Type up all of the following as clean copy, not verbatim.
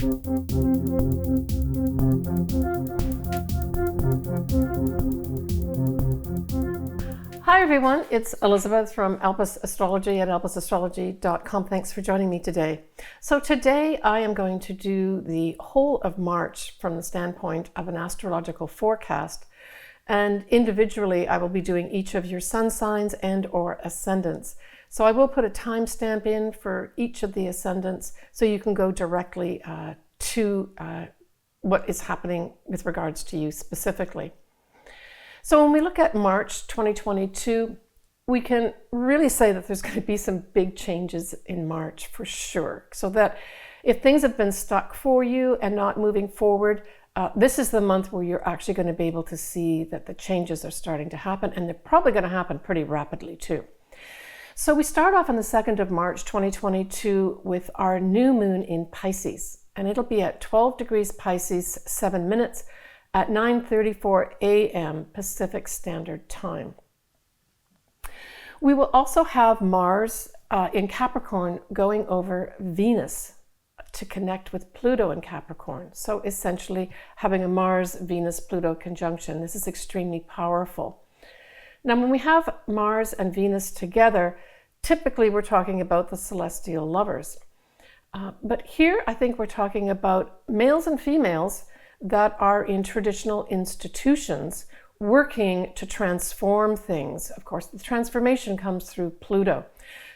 Hi everyone, it's Elizabeth from Elpis Astrology at elpisastrology.com. Thanks for joining me today. So today I am going to do the whole of March from the standpoint of an astrological forecast. And individually, I will be doing each of your sun signs and or ascendants. So I will put a timestamp in for each of the ascendants so you can go directly to what is happening with regards to you specifically. So when we look at March 2022, we can really say that there's going to be some big changes in March for sure. So that if things have been stuck for you and not moving forward, this is the month where you're actually going to be able to see that the changes are starting to happen, and they're probably going to happen pretty rapidly too. So we start off on the 2nd of March 2022 with our new moon in Pisces, and it'll be at 12 degrees Pisces, 7 minutes, at 9:34 a.m. Pacific Standard Time. We will also have Mars in Capricorn going over Venus to connect with Pluto in Capricorn. So essentially having a Mars-Venus-Pluto conjunction. This is extremely powerful. Now when we have Mars and Venus together, typically we're talking about the celestial lovers. But here I think we're talking about males and females that are in traditional institutions working to transform things. Of course, the transformation comes through Pluto.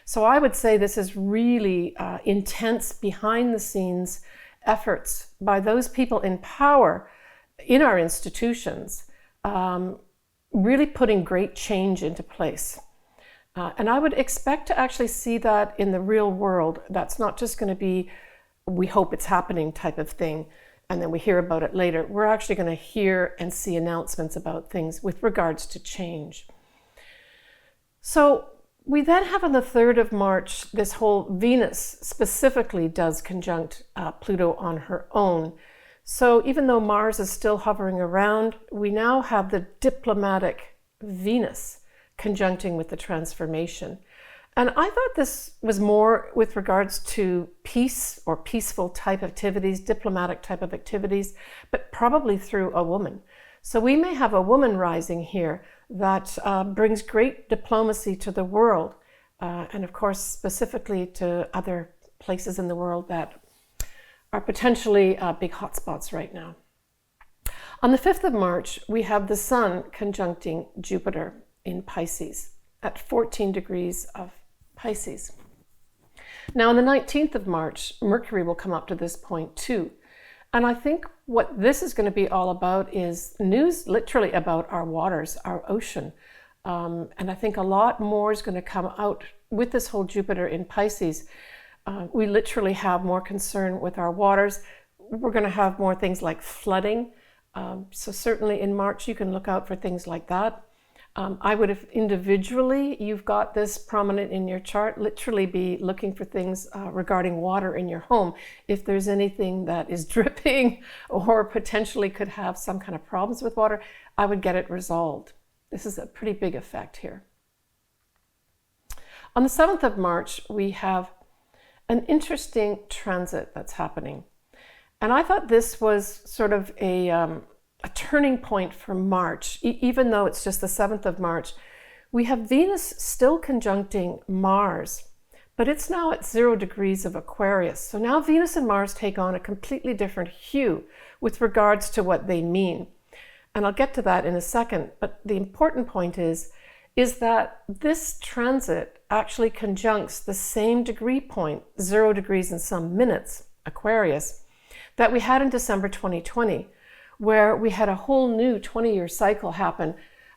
So I would say this is really intense behind the scenes efforts by those people in power in our institutions, really putting great change into place. And I would expect to actually see that in the real world. That's not just going to be, we hope it's happening type of thing, and then we hear about it later. We're actually going to hear and see announcements about things with regards to change. So we then have on the 3rd of March, this whole Venus specifically does conjunct Pluto on her own. So even though Mars is still hovering around, we now have the diplomatic Venus conjuncting with the transformation. And I thought this was more with regards to peace or peaceful type activities, diplomatic type of activities, but probably through a woman. So we may have a woman rising here that brings great diplomacy to the world, and of course specifically to other places in the world that are potentially big hotspots right now. On the 5th of March, we have the Sun conjuncting Jupiter in Pisces at 14 degrees of Pisces. Now on the 19th of March, Mercury will come up to this point too. And I think what this is going to be all about is news literally about our waters, our ocean. And I think a lot more is going to come out with this whole Jupiter in Pisces. We literally have more concern with our waters. We're going to have more things like flooding. So certainly in March, you can look out for things like that. I would, if individually you've got this prominent in your chart, literally be looking for things regarding water in your home. If there's anything that is dripping or potentially could have some kind of problems with water, I would get it resolved. This is a pretty big effect here. On the 7th of March, we have an interesting transit that's happening. And I thought this was sort of a turning point for March, even though it's just the 7th of March. We have Venus still conjuncting Mars, but it's now at 0 degrees of Aquarius. So now Venus and Mars take on a completely different hue with regards to what they mean. And I'll get to that in a second, but the important point is that this transit actually conjuncts the same degree point, 0 degrees and some minutes, Aquarius, that we had in December 2020. Where we had a whole new 20-year cycle happen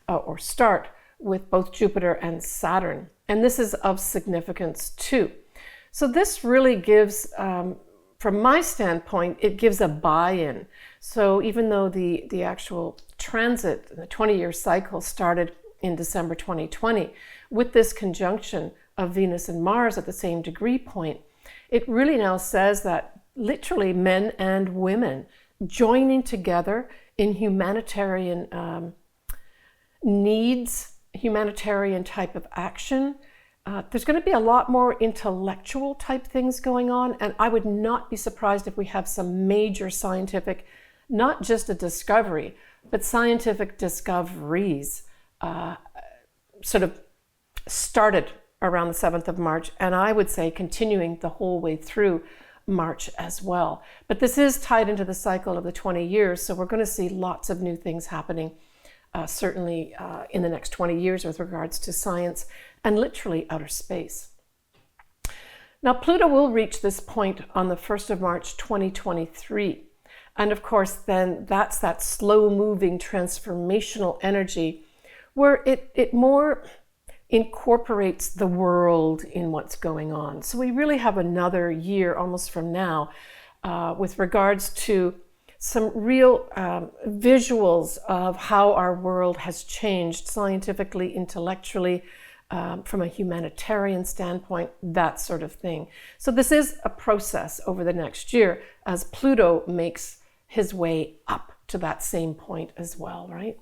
or start with both Jupiter and Saturn. And this is of significance too. So this really gives, from my standpoint, it gives a buy-in. So even though the actual transit, the 20-year cycle started in December 2020, with this conjunction of Venus and Mars at the same degree point, it really now says that literally men and women joining together in humanitarian needs, humanitarian type of action, There's going to be a lot more intellectual type things going on, and I would not be surprised if we have some major scientific, not just a discovery, but scientific discoveries sort of started around the 7th of March, and I would say continuing the whole way through March as well. But this is tied into the cycle of the 20 years, so we're going to see lots of new things happening, certainly in the next 20 years with regards to science and literally outer space. Now, Pluto will reach this point on the 1st of March, 2023. And of course, then that's that slow-moving transformational energy where it more incorporates the world in what's going on. So we really have another year almost from now with regards to some real visuals of how our world has changed scientifically, intellectually, from a humanitarian standpoint, that sort of thing. So this is a process over the next year as Pluto makes his way up to that same point as well, right?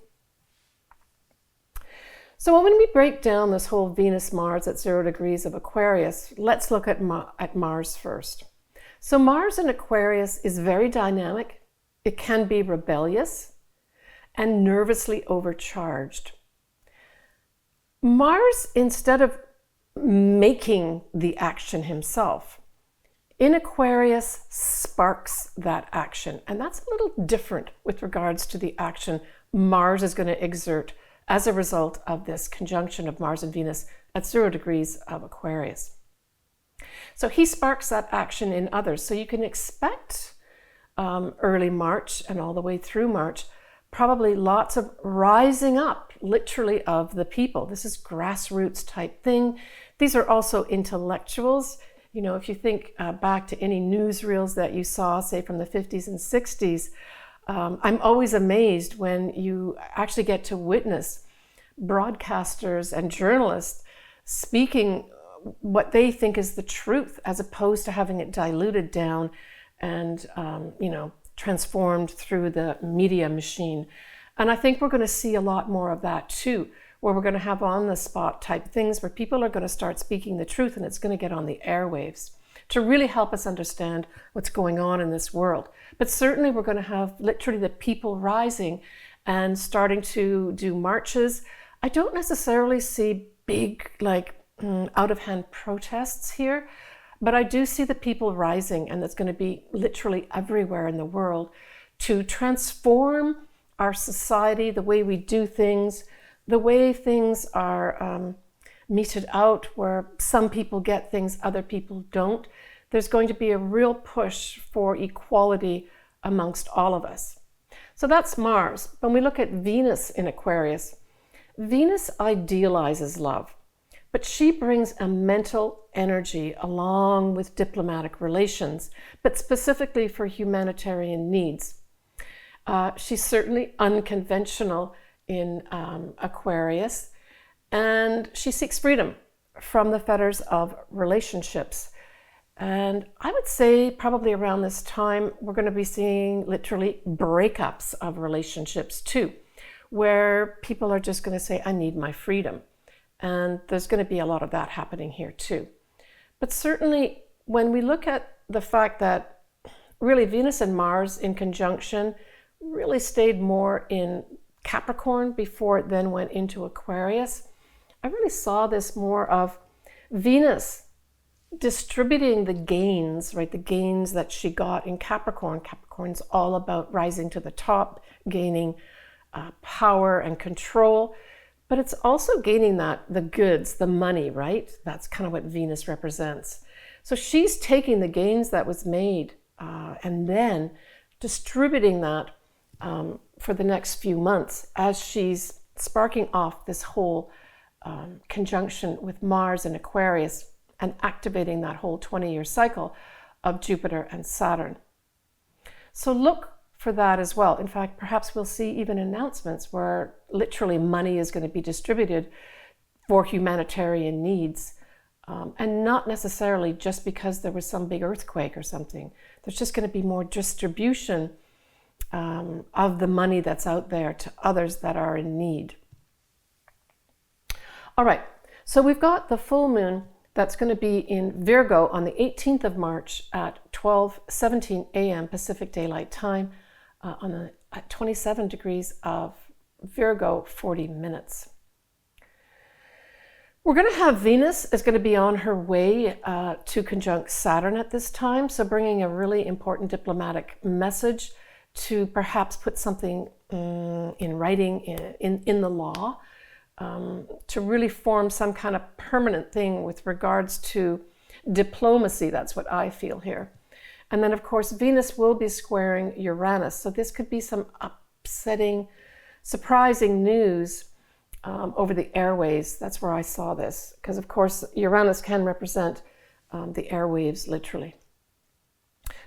So when we break down this whole Venus-Mars at 0 degrees of Aquarius, let's look at Mars first. So Mars in Aquarius is very dynamic. It can be rebellious and nervously overcharged. Mars, instead of making the action himself, in Aquarius sparks that action. And that's a little different with regards to the action Mars is going to exert as a result of this conjunction of Mars and Venus at 0 degrees of Aquarius. So he sparks that action in others. So you can expect early March and all the way through March, probably lots of rising up, literally, of the people. This is grassroots type thing. These are also intellectuals. You know, if you think back to any newsreels that you saw, say from the 50s and 60s, I'm always amazed when you actually get to witness broadcasters and journalists speaking what they think is the truth, as opposed to having it diluted down and, you know, transformed through the media machine. And I think we're going to see a lot more of that too, where we're going to have on-the-spot type things where people are going to start speaking the truth, and it's going to get on the airwaves to really help us understand what's going on in this world. But certainly we're going to have literally the people rising and starting to do marches. I don't necessarily see big, like, out-of-hand protests here, but I do see the people rising, and it's going to be literally everywhere in the world to transform our society, the way we do things, the way things are meted out, where some people get things other people don't. There's going to be a real push for equality amongst all of us. So that's Mars. When we look at Venus in Aquarius, Venus idealizes love, but she brings a mental energy along with diplomatic relations, but specifically for humanitarian needs. She's certainly unconventional in Aquarius, and she seeks freedom from the fetters of relationships. And I would say probably around this time, we're going to be seeing literally breakups of relationships too, where people are just going to say, I need my freedom. And there's going to be a lot of that happening here too. But certainly when we look at the fact that really Venus and Mars in conjunction really stayed more in Capricorn before it then went into Aquarius, I really saw this more of Venus distributing the gains, right? The gains that she got in Capricorn. Capricorn's all about rising to the top, gaining power and control, but it's also gaining the goods, the money, right? That's kind of what Venus represents. So she's taking the gains that was made and then distributing that for the next few months as she's sparking off this whole conjunction with Mars and Aquarius and activating that whole 20-year cycle of Jupiter and Saturn. So look for that as well. In fact, perhaps we'll see even announcements where literally money is going to be distributed for humanitarian needs, and not necessarily just because there was some big earthquake or something. There's just going to be more distribution of the money that's out there to others that are in need. All right, So we've got the full moon that's going to be in Virgo on the 18th of March at 12:17 a.m. Pacific Daylight Time at 27 degrees of Virgo, 40 minutes. We're going to have Venus is going to be on her way to conjunct Saturn at this time, so bringing a really important diplomatic message to perhaps put something in writing in the law, to really form some kind of permanent thing with regards to diplomacy. That's what I feel here. And then, of course, Venus will be squaring Uranus, so this could be some upsetting, surprising news over the airways. That's where I saw this, because of course Uranus can represent the airwaves literally.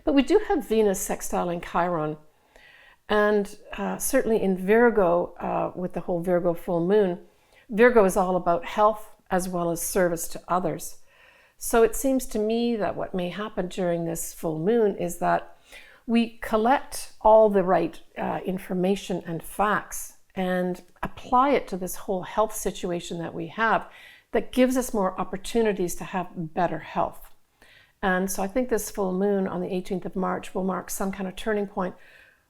But we do have Venus sextiling Chiron, and certainly in Virgo, with the whole Virgo full moon, Virgo is all about health as well as service to others. So it seems to me that what may happen during this full moon is that we collect all the right information and facts and apply it to this whole health situation that we have that gives us more opportunities to have better health. And so I think this full moon on the 18th of March will mark some kind of turning point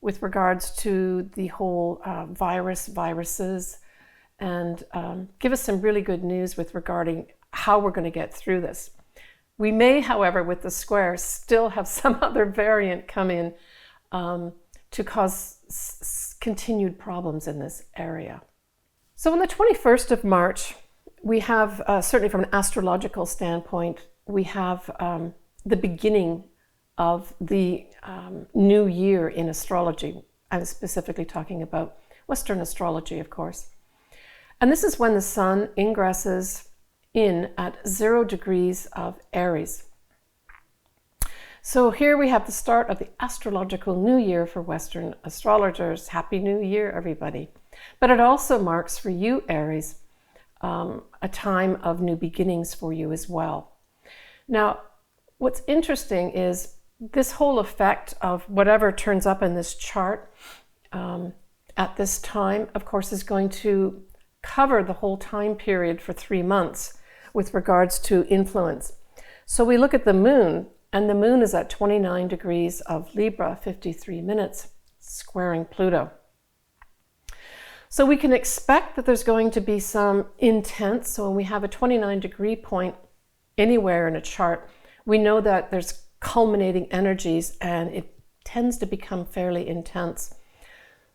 with regards to the whole viruses, and give us some really good news with regarding how we're going to get through this. We may, however, with the square, still have some other variant come in to cause continued problems in this area. So on the 21st of March, we have, certainly from an astrological standpoint, we have the beginning of the new year in astrology. I'm specifically talking about Western astrology, of course. And this is when the sun ingresses in at 0 degrees of Aries. So here we have the start of the astrological new year for Western astrologers. Happy New Year, everybody. But it also marks for you, Aries, a time of new beginnings for you as well. Now, what's interesting is this whole effect of whatever turns up in this chart at this time, of course, is going to cover the whole time period for 3 months with regards to influence. So we look at the moon, and the moon is at 29 degrees of Libra, 53 minutes, squaring Pluto. So we can expect that there's going to be some intense, so when we have a 29 degree point anywhere in a chart, we know that there's culminating energies and it tends to become fairly intense.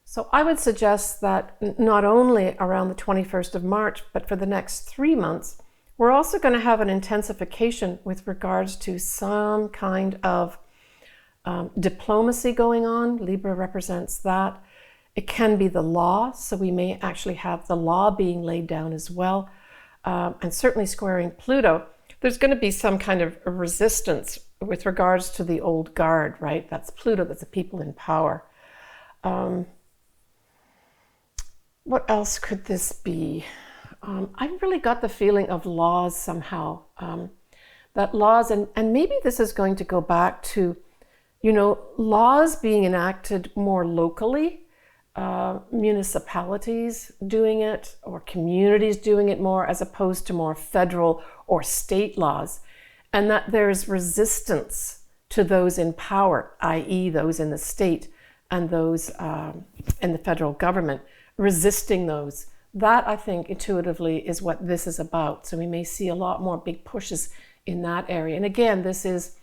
So I would suggest that not only around the 21st of March, but for the next 3 months, we're also going to have an intensification with regards to some kind of diplomacy going on. Libra represents that. It can be the law, so we may actually have the law being laid down as well. And certainly squaring Pluto, there's going to be some kind of resistance with regards to the old guard, right? That's Pluto, that's the people in power. What else could this be? I really got the feeling of laws somehow, that laws, and maybe this is going to go back to, laws being enacted more locally, municipalities doing it, or communities doing it more, as opposed to more federal or state laws, and that there's resistance to those in power, i.e. those in the state and those in the federal government, resisting those. That, I think, intuitively is what this is about. So we may see a lot more big pushes in that area. And again, this is,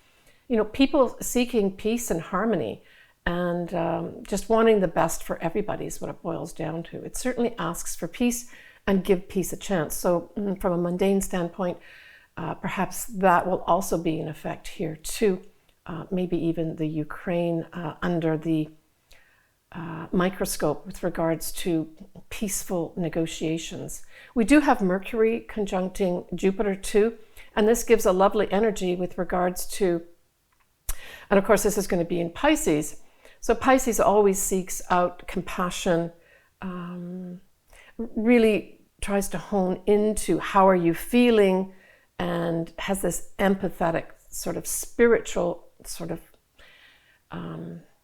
people seeking peace and harmony and just wanting the best for everybody is what it boils down to. It certainly asks for peace and give peace a chance. So from a mundane standpoint, perhaps that will also be in effect here too. Maybe even the Ukraine under the microscope with regards to peaceful negotiations. We do have Mercury conjuncting Jupiter too, and this gives a lovely energy with regards to, and of course this is going to be in Pisces. So Pisces always seeks out compassion, really tries to hone into how are you feeling, and has this empathetic sort of spiritual sort of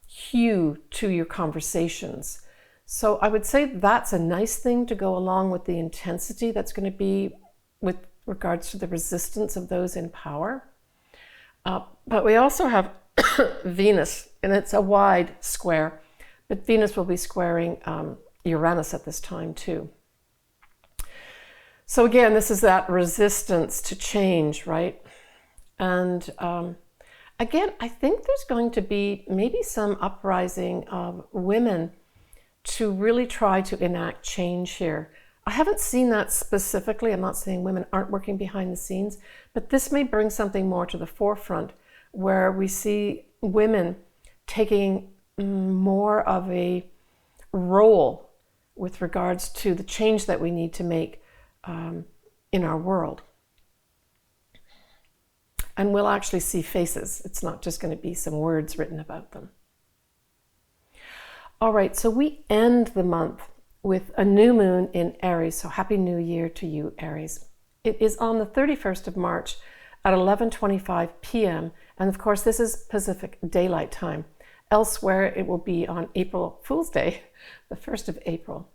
hue to your conversations. So I would say that's a nice thing to go along with the intensity that's going to be with regards to the resistance of those in power. But we also have Venus, and it's a wide square, but Venus will be squaring Uranus at this time too. So again, this is that resistance to change, right? And again, I think there's going to be maybe some uprising of women to really try to enact change here. I haven't seen that specifically. I'm not saying women aren't working behind the scenes, but this may bring something more to the forefront where we see women taking more of a role with regards to the change that we need to make in our world. And we'll actually see faces. It's not just going to be some words written about them. All right, so we end the month with a new moon in Aries. So happy new year to you, Aries. It is on the 31st of March at 11:25 p.m. And of course, this is Pacific Daylight Time. Elsewhere, it will be on April Fool's Day, the 1st of April.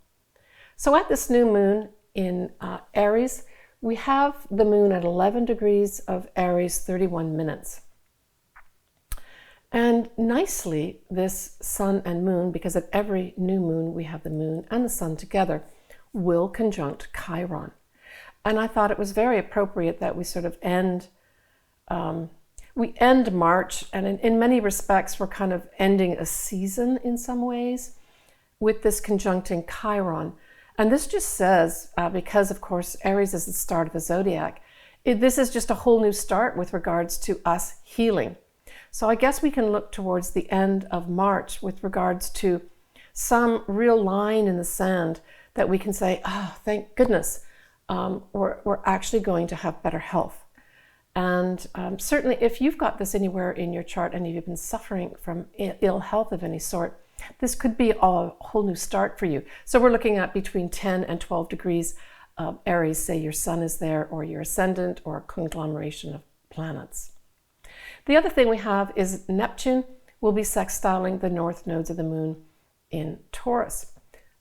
So at this new moon in Aries, we have the moon at 11 degrees of Aries, 31 minutes. And nicely, this sun and moon, because at every new moon we have the moon and the sun together, will conjunct Chiron. And I thought it was very appropriate that we sort of end March, and in many respects we're kind of ending a season in some ways with this conjuncting Chiron. And this just says, because of course Aries is the start of the zodiac, this is just a whole new start with regards to us healing. So I guess we can look towards the end of March with regards to some real line in the sand that we can say, oh, thank goodness, we're actually going to have better health. And certainly if you've got this anywhere in your chart and you've been suffering from ill health of any sort, this could be a whole new start for you. So we're looking at between 10 and 12 degrees of Aries, say your sun is there or your ascendant or a conglomeration of planets. The other thing we have is Neptune will be sextiling the north nodes of the moon in Taurus.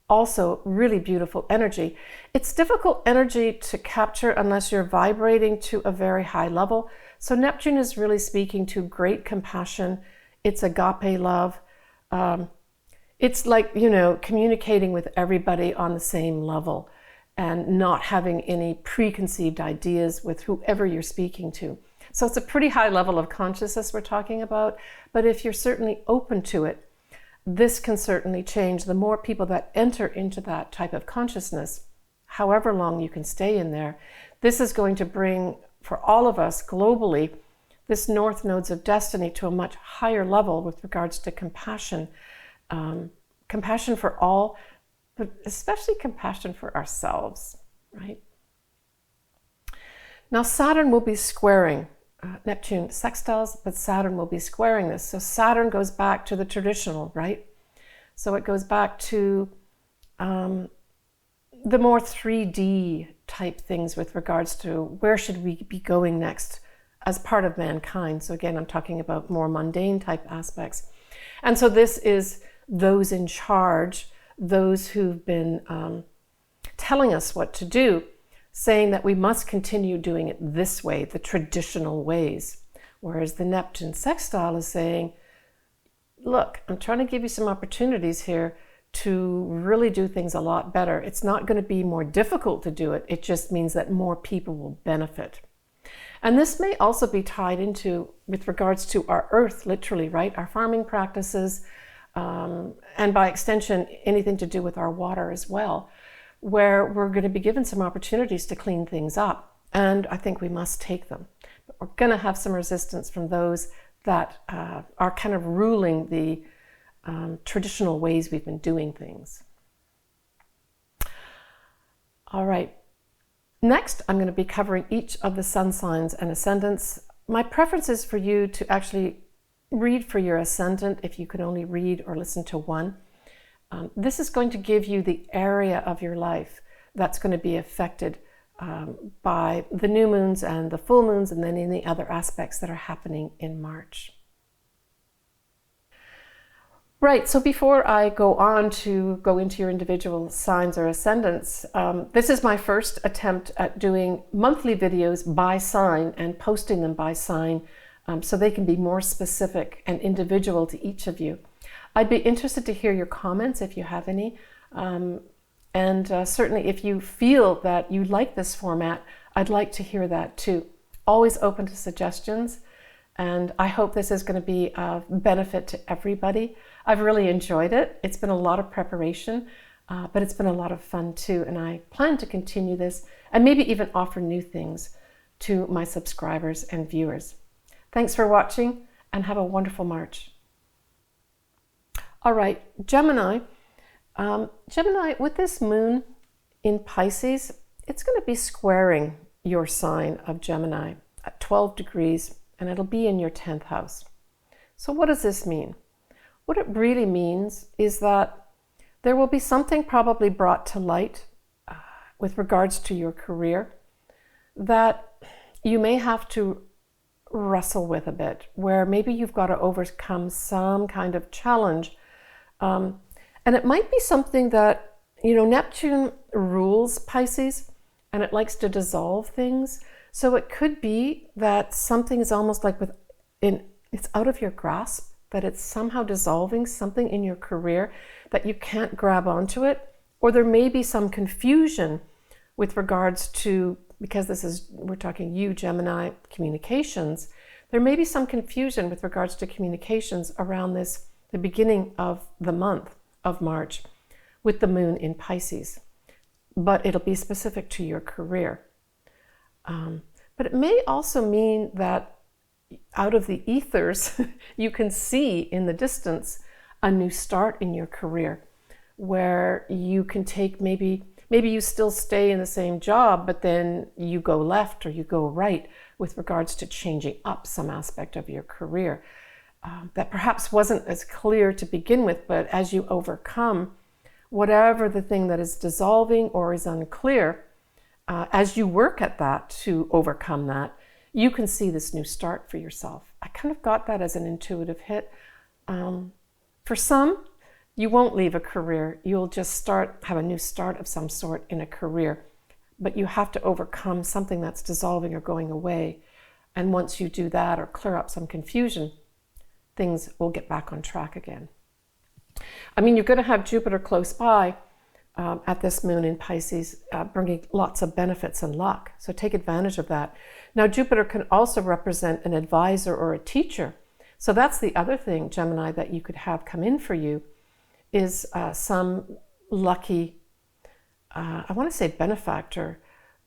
Also really beautiful energy. It's difficult energy to capture unless you're vibrating to a very high level. So Neptune is really speaking to great compassion. It's agape love. It's like, communicating with everybody on the same level and not having any preconceived ideas with whoever you're speaking to. So it's a pretty high level of consciousness we're talking about, but if you're certainly open to it, this can certainly change. The more people that enter into that type of consciousness, however long you can stay in there, this is going to bring, for all of us globally, this north nodes of destiny to a much higher level with regards to compassion. Compassion for all, but especially compassion for ourselves, right? Now Saturn will be squaring Neptune sextiles, but Saturn will be squaring this. So Saturn goes back to the traditional, right? So it goes back to the more 3D type things with regards to where should we be going next as part of mankind. So again, I'm talking about more mundane type aspects. And so this is those in charge, those who've been telling us what to do, saying that we must continue doing it this way, the traditional ways. Whereas the Neptune sextile is saying, look, I'm trying to give you some opportunities here to really do things a lot better. It's not going to be more difficult to do it. It just means that more people will benefit. And this may also be tied into, with regards to our earth, literally, right? Our farming practices, and by extension, anything to do with our water as well, where we're going to be given some opportunities to clean things up. And I think we must take them. But we're going to have some resistance from those that are kind of ruling the traditional ways we've been doing things. All right. Next, I'm going to be covering each of the sun signs and ascendants. My preference is for you to actually read for your ascendant if you can only read or listen to one. This is going to give you the area of your life that's going to be affected by the new moons and the full moons and then any other aspects that are happening in March. Right, so before I go on to go into your individual signs or ascendants, this is my first attempt at doing monthly videos by sign and posting them by sign, so they can be more specific and individual to each of you. I'd be interested to hear your comments if you have any, and certainly if you feel that you like this format, I'd like to hear that too. Always open to suggestions, and I hope this is going to be of benefit to everybody. I've really enjoyed it. It's been a lot of preparation, but it's been a lot of fun too, and I plan to continue this and maybe even offer new things to my subscribers and viewers. Thanks for watching, and have a wonderful March. All right, Gemini. Gemini, with this moon in Pisces, it's going to be squaring your sign of Gemini at 12 degrees, and it'll be in your 10th house. So what does this mean? What it really means is that there will be something probably brought to light with regards to your career that you may have to wrestle with a bit, where maybe you've got to overcome some kind of challenge. And it might be something that, Neptune rules Pisces and it likes to dissolve things. So it could be that something is almost like it's out of your grasp, that it's somehow dissolving something in your career that you can't grab onto it, or there may be some confusion with regards to, because we're talking you, Gemini, communications, there may be some confusion with regards to communications around the beginning of the month of March with the moon in Pisces, but it'll be specific to your career. But it may also mean that out of the ethers, you can see in the distance a new start in your career, where you can take maybe you still stay in the same job, but then you go left or you go right with regards to changing up some aspect of your career that perhaps wasn't as clear to begin with, but as you overcome whatever the thing that is dissolving or is unclear, as you work at that to overcome that, you can see this new start for yourself. I kind of got that as an intuitive hit. For some, you won't leave a career. You'll just have a new start of some sort in a career, but you have to overcome something that's dissolving or going away. And once you do that or clear up some confusion, things will get back on track again. I mean, you're going to have Jupiter close by at this moon in Pisces, bringing lots of benefits and luck. So take advantage of that. Now, Jupiter can also represent an advisor or a teacher. So that's the other thing, Gemini, that you could have come in for you is some lucky, I want to say benefactor,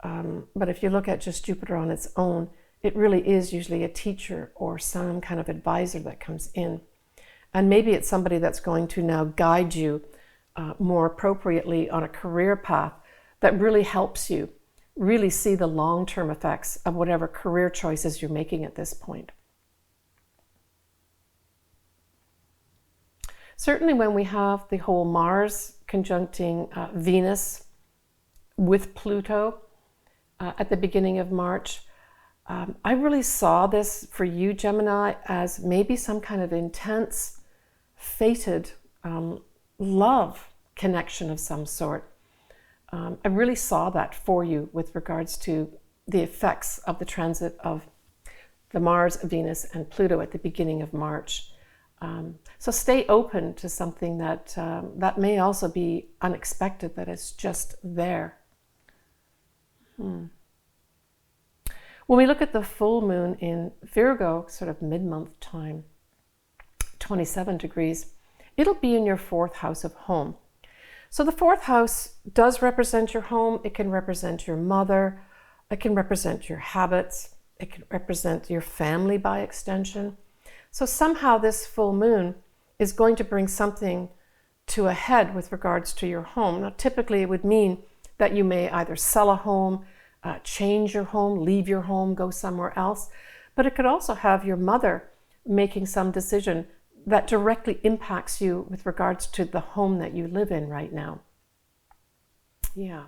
but if you look at just Jupiter on its own, it really is usually a teacher or some kind of advisor that comes in. And maybe it's somebody that's going to now guide you more appropriately on a career path that really helps you really see the long-term effects of whatever career choices you're making at this point. Certainly when we have the whole Mars conjuncting Venus with Pluto at the beginning of March, I really saw this for you, Gemini, as maybe some kind of intense, fated love connection of some sort. I really saw that for you with regards to the effects of the transit of the Mars, Venus, and Pluto at the beginning of March. So stay open to something that may also be unexpected, that is just there. When we look at the full moon in Virgo, sort of mid-month time, 27 degrees, it'll be in your 4th house of home. So the 4th house does represent your home. It can represent your mother. It can represent your habits. It can represent your family by extension. So somehow this full moon is going to bring something to a head with regards to your home. Now, typically it would mean that you may either sell a home, change your home, leave your home, go somewhere else. But it could also have your mother making some decision that directly impacts you with regards to the home that you live in right now. Yeah.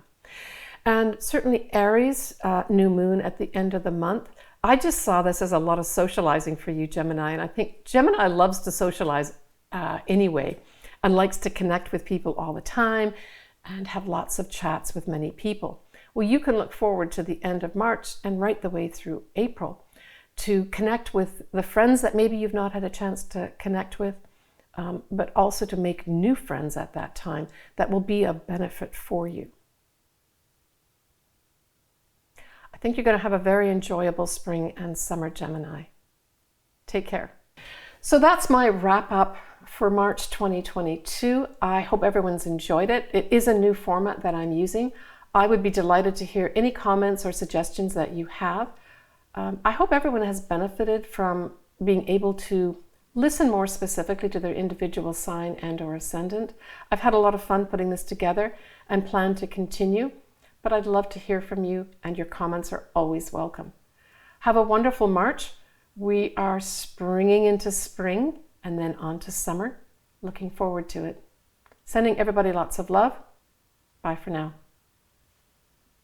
And certainly Aries, new moon at the end of the month. I just saw this as a lot of socializing for you, Gemini. And I think Gemini loves to socialize anyway, and likes to connect with people all the time and have lots of chats with many people. Well, you can look forward to the end of March and right the way through April to connect with the friends that maybe you've not had a chance to connect with, but also to make new friends at that time that will be of benefit for you. I think you're going to have a very enjoyable spring and summer, Gemini. Take care. So that's my wrap up for March 2022. I hope everyone's enjoyed it. It is a new format that I'm using. I would be delighted to hear any comments or suggestions that you have. I hope everyone has benefited from being able to listen more specifically to their individual sign and or ascendant. I've had a lot of fun putting this together and plan to continue, but I'd love to hear from you, and your comments are always welcome. Have a wonderful March. We are springing into spring and then on to summer. Looking forward to it. Sending everybody lots of love. Bye for now.